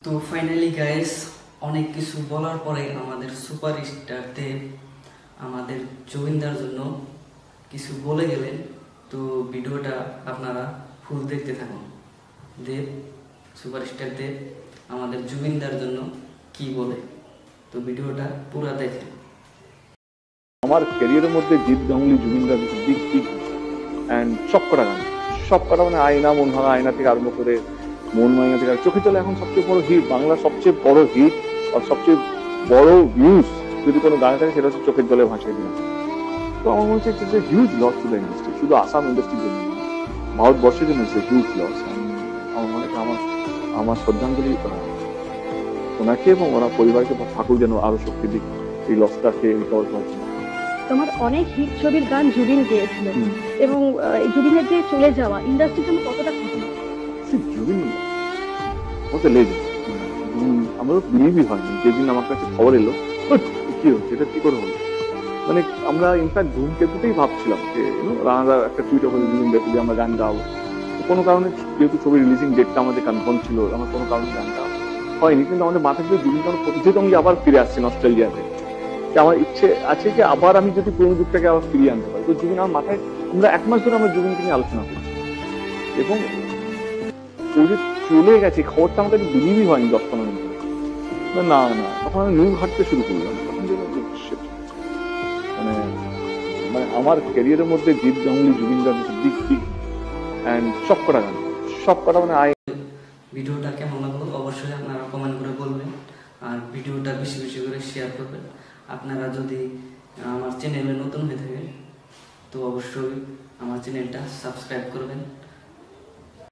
তো finally guys, অনেক কিছু বলার পরে আমাদের সুপারস্টার দেব আমাদের জুবিনদার জন্য কিছু বলে গেলেন। তো ভিডিওটা আপনারা ফুল দেখতে থাকুন। দেব, সুপারস্টার দেব আমাদের জুবিনদার জন্য কি বলে, তো ভিডিওটা পুরো দেখেন। আমার ক্যারিয়ারের মধ্যে জিৎ গাঙ্গুলি জুবিনদার বিগ বিগ অ্যান্ড সবকটা গান, সবকটা মানে আয়না, মন ভাঙা আয়না থেকে আরম্ভ করে মন মাইনা থেকে চোখে চলে এখন সবচেয়ে বড় হিট, বাংলার সবচেয়ে বড় হিট আর সবচেয়ে বড় ভিউজ যদি কোনো গানে থাকে সেটা হচ্ছে চোখের জলে ভাসিয়ে দিলাম। তো আমার মনে হচ্ছে যে huge loss to the industry, শুধু আসাম ইন্ডাস্ট্রির জন্য ভারতবর্ষের জন্য হচ্ছে হিউজ লস। আমার মনে হয় আমার শ্রদ্ধাঞ্জলি ওনাকে এবং ওনার পরিবারকে ঠাকুর যেন আরো শক্তি দিক এই লসটাকে রিকভার করার জন্য। তোমার অনেক হিট ছবির গান জুবিন গেয়েছিল এবং জুবিনের যে চলে যাওয়া ইন্ডাস্ট্রির জন্য কতটা ক্ষতি। জুবিন হচ্ছে লেজেন্ড, আমারও বিলিভই হয়নি যেদিন আমার কাছে খবর এলো কি হচ্ছে, এটা কি করে হলো। মানে আমরা ইনফ্যাক্ট ধূমকেতুতেই ভাবছিলাম যে রানাদার একটা টুইটার করে জুবিন দেখলে আমরা গান গাবো, কোনো কারণে যেহেতু ছবি রিলিজিং ডেটটা আমাদের কনফার্ম ছিল, আমার কোনো কারণে গান গাওয়া হয়নি। কিন্তু আমাদের মাথায় যে জুবিন কারণ যেহেতু আমি আবার ফিরে আসছি অস্ট্রেলিয়াতে, আমার ইচ্ছে আছে যে আবার আমি যদি পুরোনো যুগটাকে আবার ফিরিয়ে আনতে পারি। তো জুবিন আমার মাথায়, আমরা এক মাস ধরে আমরা জুবিনকে নিয়ে আলোচনা করছি এবং ও যে চলে গেছে খবরটা আমাকে বিলিভই হয়নি 10-15 মিনিট। না না তখন আমি নিউজ ঘাটতে শুরু করলাম, তখন মানে মানে আমার ক্যারিয়ারের মধ্যে জিৎ গাঙ্গুলি জুবিনদার বিগ বিগ অ্যান্ড সবকটা গান, সবকটা মানে ভিডিওটা কেমন লাগলো অবশ্যই আপনারা কমেন্ট করে বলবেন, আর ভিডিওটা বেশি বেশি করে শেয়ার করবেন। আপনারা যদি আমার চ্যানেলে নতুন হয়ে থাকেন তো অবশ্যই আমার চ্যানেলটা সাবস্ক্রাইব করবেন।